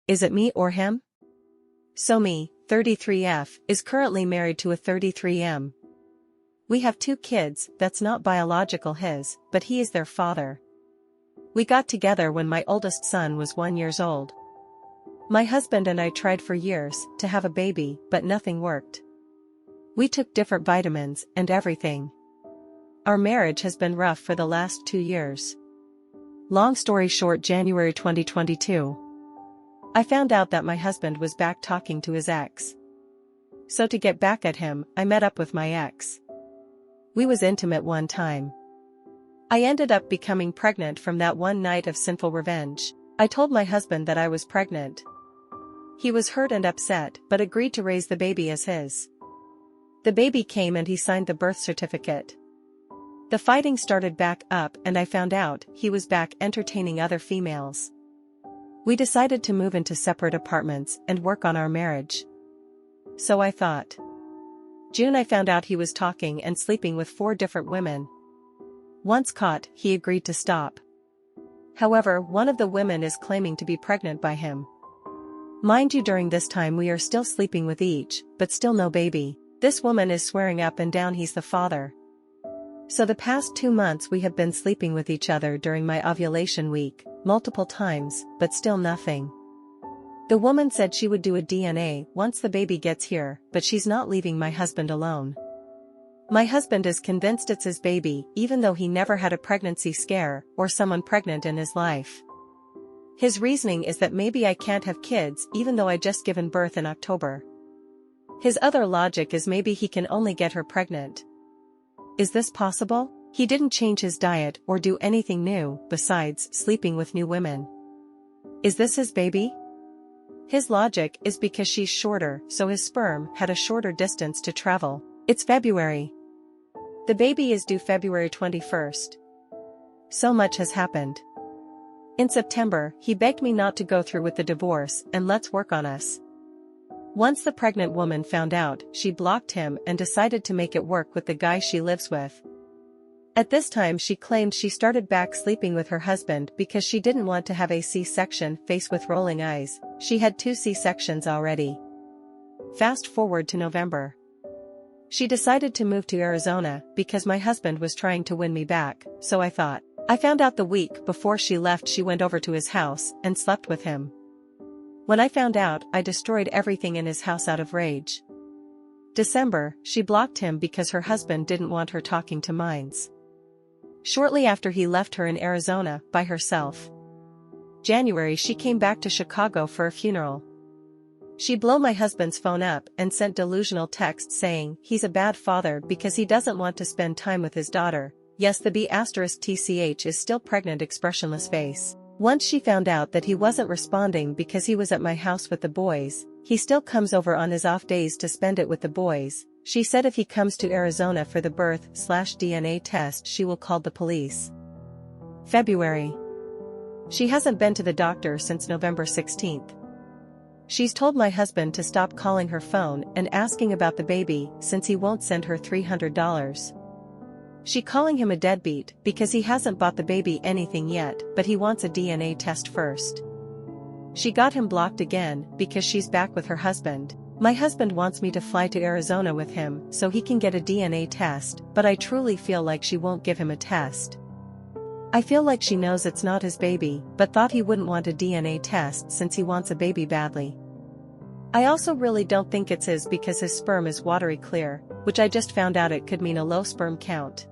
Is it me or him? So me, 33F, is currently married to a 33M. We have 2 kids, that's not biological his, but he is their father. We got together when my oldest son was 1 year old. My husband and I tried for years to have a baby, but nothing worked. We took different vitamins and everything. Our marriage has been rough for the last 2 years. Long story short, January 2022. I found out that my husband was back talking to his ex. So to get back at him, I met up with my ex. We was intimate one time. I ended up becoming pregnant from that one night of sinful revenge. I told my husband that I was pregnant. He was hurt and upset, but agreed to raise the baby as his. The baby came and he signed the birth certificate. The fighting started back up and I found out he was back entertaining other females. We decided to move into separate apartments and work on our marriage. So I thought. June I found out he was talking and sleeping with 4 different women. Once caught, he agreed to stop. However, one of the women is claiming to be pregnant by him. Mind you, during this time we are still sleeping with each, but still no baby. This woman is swearing up and down he's the father. So the past 2 months we have been sleeping with each other during my ovulation week, multiple times, but still nothing. The woman said she would do a DNA once the baby gets here, but she's not leaving my husband alone. My husband is convinced it's his baby, even though he never had a pregnancy scare or someone pregnant in his life. His reasoning is that maybe I can't have kids even though I just given birth in October. His other logic is maybe he can only get her pregnant. Is this possible? He didn't change his diet or do anything new besides sleeping with new women. Is this his baby? His logic is because she's shorter, so his sperm had a shorter distance to travel. It's February. The baby is due February 21st. So much has happened. In September, he begged me not to go through with the divorce and let's work on us. Once the pregnant woman found out, she blocked him and decided to make it work with the guy she lives with. At this time she claimed she started back sleeping with her husband because she didn't want to have a C-section. Face with rolling eyes, she had 2 C-sections already. Fast forward to November. She decided to move to Arizona because my husband was trying to win me back, so I thought. I found out the week before she left she went over to his house and slept with him. When I found out, I destroyed everything in his house out of rage. December, she blocked him because her husband didn't want her talking to mines. Shortly after he left her in Arizona, by herself. January she came back to Chicago for a funeral. She blew my husband's phone up and sent delusional texts saying he's a bad father because he doesn't want to spend time with his daughter. Yes, the B*TCH is still pregnant expressionless face. Once she found out that he wasn't responding because he was at my house with the boys, he still comes over on his off days to spend it with the boys. She said if he comes to Arizona for the birth/DNA test she will call the police. February. She hasn't been to the doctor since November 16th. She's told my husband to stop calling her phone and asking about the baby since he won't send her $300. She calling him a deadbeat because he hasn't bought the baby anything yet, but he wants a DNA test first. She got him blocked again because she's back with her husband. My husband wants me to fly to Arizona with him so he can get a DNA test, but I truly feel like she won't give him a test. I feel like she knows it's not his baby, but thought he wouldn't want a DNA test since he wants a baby badly. I also really don't think it's his because his sperm is watery clear, which I just found out it could mean a low sperm count.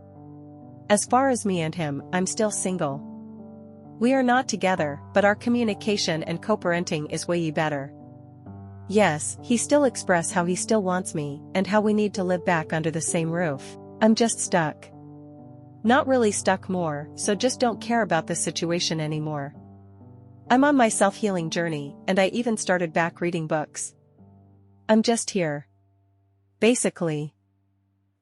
As far as me and him, I'm still single. We are not together, but our communication and co-parenting is way better. Yes, he still express how he still wants me, and how we need to live back under the same roof. I'm just stuck. Not really stuck more, so just don't care about this situation anymore. I'm on my self-healing journey, and I even started back reading books. I'm just here. Basically.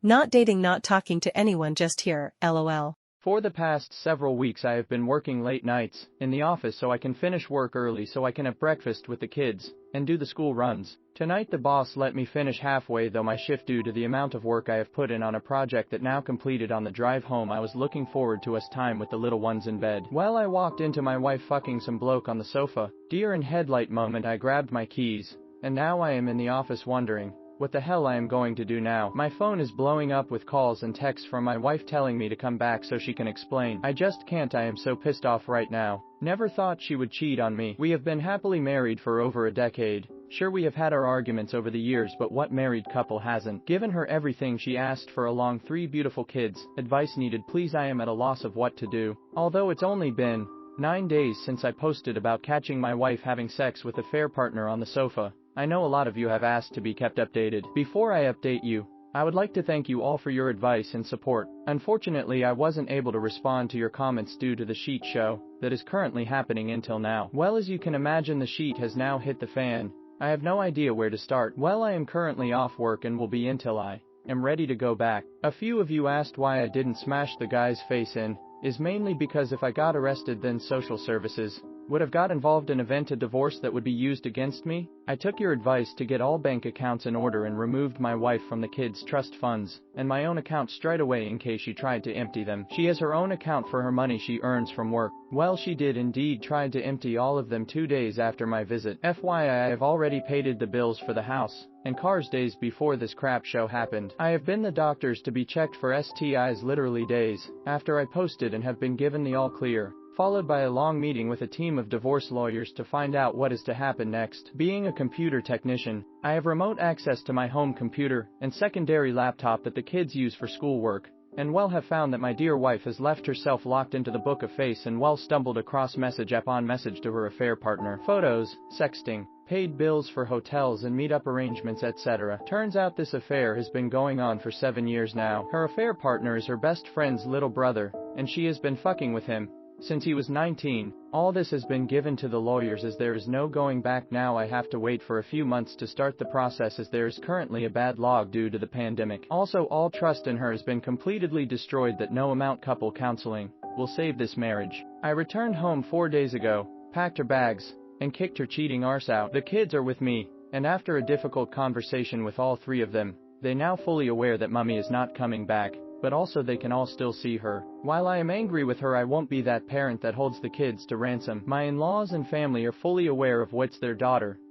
Not dating, not talking to anyone, just here, lol. For the past several weeks I have been working late nights in the office so I can finish work early so I can have breakfast with the kids and do the school runs. Tonight the boss let me finish halfway though my shift due to the amount of work I have put in on a project that now completed. On the drive home I was looking forward to us time with the little ones in bed. Well, I walked into my wife fucking some bloke on the sofa. Deer in headlight moment. I grabbed my keys, and now I am in the office wondering what the hell I am going to do now. My phone is blowing up with calls and texts from my wife telling me to come back so she can explain. I just can't. I am so pissed off right now. Never thought she would cheat on me. We have been happily married for over a decade. Sure, we have had our arguments over the years, but what married couple hasn't? Given her everything she asked for along 3 beautiful kids. Advice needed please. I am at a loss of what to do. Although it's only been 9 days since I posted about catching my wife having sex with a fair partner on the sofa. I know a lot of you have asked to be kept updated. Before I update you, I would like to thank you all for your advice and support. Unfortunately, I wasn't able to respond to your comments due to the sheet show that is currently happening until now. Well, as you can imagine, the sheet has now hit the fan. I have no idea where to start. Well, I am currently off work and will be until I am ready to go back. A few of you asked why I didn't smash the guy's face in. Is mainly because if I got arrested then social services would have got involved and event a divorce that would be used against me. I took your advice to get all bank accounts in order and removed my wife from the kids' trust funds and my own account straight away in case she tried to empty them. She has her own account for her money she earns from work. Well, she did indeed try to empty all of them 2 days after my visit. FYI, I have already paid the bills for the house and cars days before this crap show happened. I have been the doctors to be checked for STIs literally days after I posted and have been given the all clear, followed by a long meeting with a team of divorce lawyers to find out what is to happen next. Being a computer technician, I have remote access to my home computer and secondary laptop that the kids use for schoolwork, and well have found that my dear wife has left herself locked into the book of face and well stumbled across message upon message to her affair partner. Photos, sexting, paid bills for hotels and meet-up arrangements, etc. Turns out this affair has been going on for 7 years now. Her affair partner is her best friend's little brother, and she has been fucking with him since he was 19. All this has been given to the lawyers as there is no going back now. I have to wait for a few months to start the process as there is currently a bad log due to the pandemic. Also, all trust in her has been completely destroyed that no amount couple counseling will save this marriage. I returned home 4 days ago, packed her bags, and kicked her cheating arse out. The kids are with me, and after a difficult conversation with all 3 of them, they now fully aware that mummy is not coming back, but also they can all still see her. While I am angry with her, I won't be that parent that holds the kids to ransom. My in-laws and family are fully aware of what their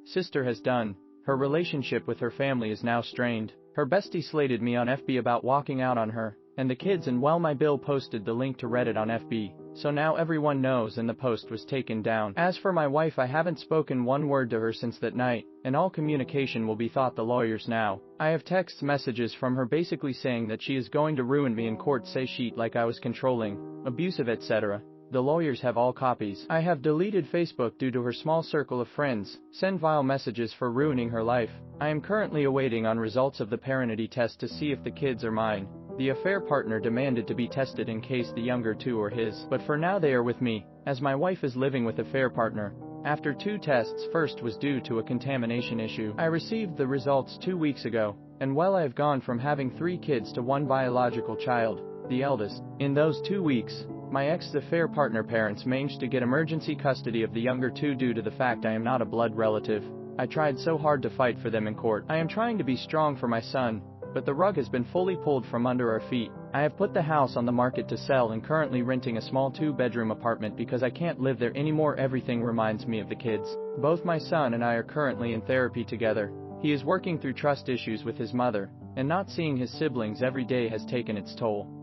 sister has done. Her relationship with her family is now strained. Her bestie slated me on FB about walking out on her and the kids, and well, my bill posted the link to Reddit on FB, so now everyone knows and the post was taken down. As for my wife, I haven't spoken one word to her since that night, and all communication will be thought the lawyers now. I have text messages from her basically saying that she is going to ruin me in court, say sheet like I was controlling, abusive, etc. The lawyers have all copies. I have deleted Facebook due to her small circle of friends send vile messages for ruining her life. I am currently awaiting on results of the parentage test to see if the kids are mine. The affair partner demanded to be tested in case the younger 2 are his, but for now they are with me, as my wife is living with affair partner. After 2 tests, first was due to a contamination issue. I received the results 2 weeks ago, and well, I have gone from having 3 kids to 1 biological child, the eldest. In those 2 weeks, my ex-affair partner parents managed to get emergency custody of the younger 2 due to the fact I am not a blood relative. I tried so hard to fight for them in court. I am trying to be strong for my son, but the rug has been fully pulled from under our feet. I have put the house on the market to sell and currently renting a small 2-bedroom apartment because I can't live there anymore. Everything reminds me of the kids. Both my son and I are currently in therapy together. He is working through trust issues with his mother, and not seeing his siblings every day has taken its toll.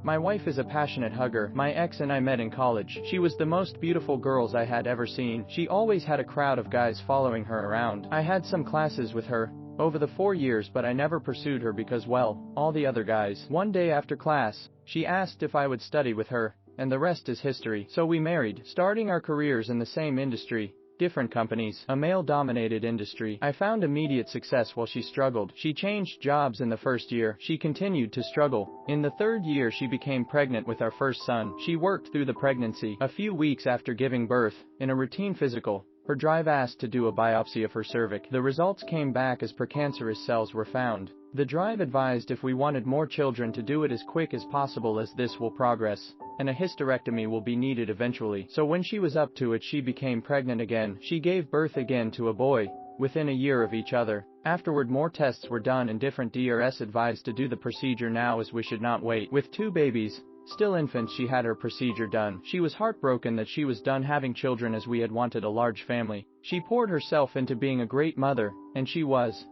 My wife is a passionate hugger. My ex and I met in college. She was the most beautiful girls I had ever seen. She always had a crowd of guys following her around. I had some classes with her over the 4 years, but I never pursued her because, well, all the other guys. One day after class, she asked if I would study with her, and the rest is history. So we married, starting our careers in the same industry. Different companies, a male-dominated industry. I found immediate success while she struggled. She changed jobs in the first year. She continued to struggle. In the 3rd year, she became pregnant with our first son. She worked through the pregnancy. A few weeks after giving birth, in a routine physical, her drive asked to do a biopsy of her cervix. The results came back as precancerous cells were found. The drive advised if we wanted more children to do it as quick as possible as this will progress, and a hysterectomy will be needed eventually. So when she was up to it, she became pregnant again. She gave birth again to a boy, within a year of each other. Afterward more tests were done and different DRS advised to do the procedure now as we should not wait. With 2 babies, still infants, she had her procedure done. She was heartbroken that she was done having children as we had wanted a large family. She poured herself into being a great mother, and she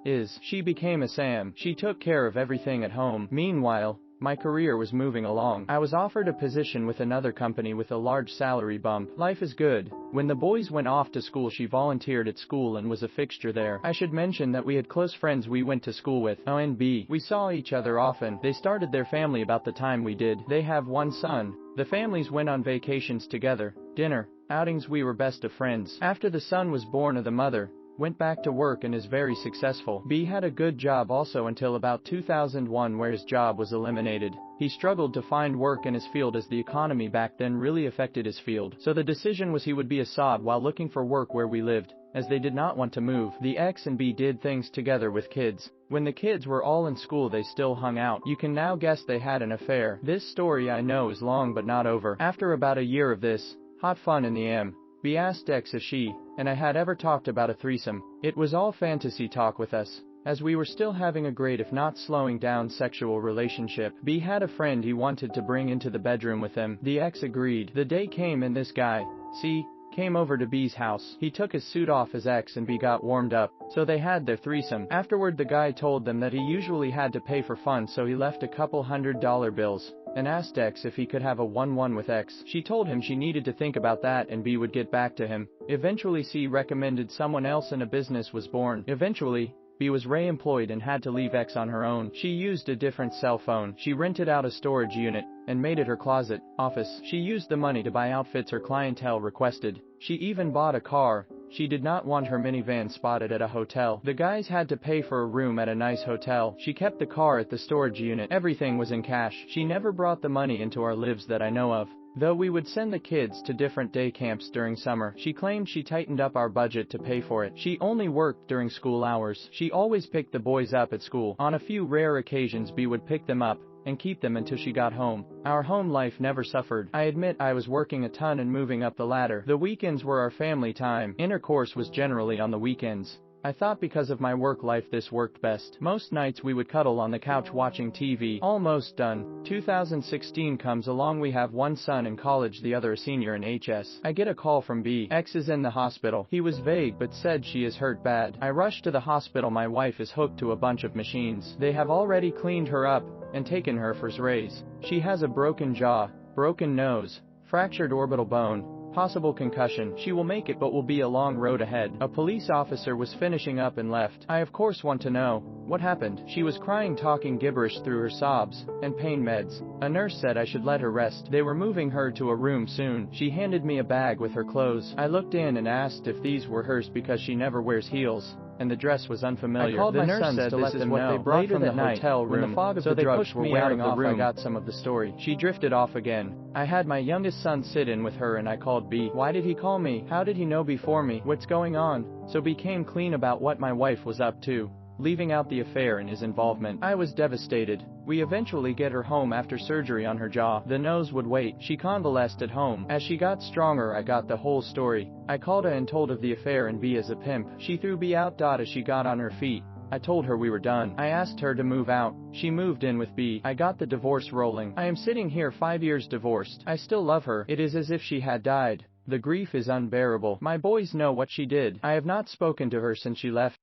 is. She became a Sam. She took care of everything at home. Meanwhile, my career was moving along. I was offered a position with another company with a large salary bump. Life is good. When the boys went off to school, she volunteered at school and was a fixture there. I should mention that we had close friends we went to school with. ONB. We saw each other often. They started their family about the time we did. They have 1 son. The families went on vacations together, dinner, outings. We were best of friends. After the son was born, the mother went back to work and is very successful. B had a good job also until about 2001, where his job was eliminated. He struggled to find work in his field as the economy back then really affected his field. So the decision was he would be a sod while looking for work where we lived, as they did not want to move. The X and B did things together with kids. When the kids were all in school, they still hung out. You can now guess they had an affair. This story I know is long but not over. After about a year of this hot fun in the AM, B asked X if she and I had ever talked about a threesome. It was all fantasy talk with us, as we were still having a great if not slowing down sexual relationship. B had a friend he wanted to bring into the bedroom with him. The X agreed. The day came and this guy, C, came over to B's house. He took his suit off as X and B got warmed up, so they had their threesome. Afterward the guy told them that he usually had to pay for fun, so he left a couple $100 bills and asked X if he could have a 1-1 with X. She told him she needed to think about that and B would get back to him. Eventually C recommended someone else and a business was born. Eventually, B was re-employed and had to leave X on her own. She used a different cell phone. She rented out a storage unit and made it her closet, office. She used the money to buy outfits her clientele requested. She even bought a car. She did not want her minivan spotted at a hotel. The guys had to pay for a room at a nice hotel. She kept the car at the storage unit. Everything was in cash. She never brought the money into our lives that I know of, though we would send the kids to different day camps during summer. She claimed she tightened up our budget to pay for it. She only worked during school hours. She always picked the boys up at school. On a few rare occasions B would pick them up and keep them until she got home. Our home life never suffered. I admit I was working a ton and moving up the ladder. The weekends were our family time. Intercourse was generally on the weekends. I thought because of my work life this worked best. Most nights we would cuddle on the couch watching TV. Almost done. 2016 comes along. We have 1 son in college, the other a senior in HS. I get a call from B. X is in the hospital. He was vague but said she is hurt bad. I rush to the hospital. My wife is hooked to a bunch of machines. They have already cleaned her up and taken her for X-rays. She has a broken jaw, broken nose, fractured orbital bone, possible concussion. She will make it but will be a long road ahead. A police officer was finishing up and left. I of course want to know what happened. She was crying, talking gibberish through her sobs and pain meds. A nurse said I should let her rest. They were moving her to a room soon. She handed me a bag with her clothes. I looked in and asked if these were hers because she never wears heels, and the dress was unfamiliar. I called the my sons to let them know. They brought from the hotel room. When the fog of the drugs were wearing off, I got some of the story. She drifted off again. I had my youngest son sit in with her and I called B. Why did he call me? How did he know before me? What's going on? So B came clean about what my wife was up to, leaving out the affair and his involvement. I was devastated. We eventually get her home after surgery on her jaw. The nose would wait. She convalesced at home. As she got stronger, I got the whole story. I called her and told of the affair and B as a pimp. She threw B out. As she got on her feet, I told her we were done. I asked her to move out. She moved in with B. I got the divorce rolling. I am sitting here 5 years divorced. I still love her. It is as if she had died. The grief is unbearable. My boys know what she did. I have not spoken to her since she left.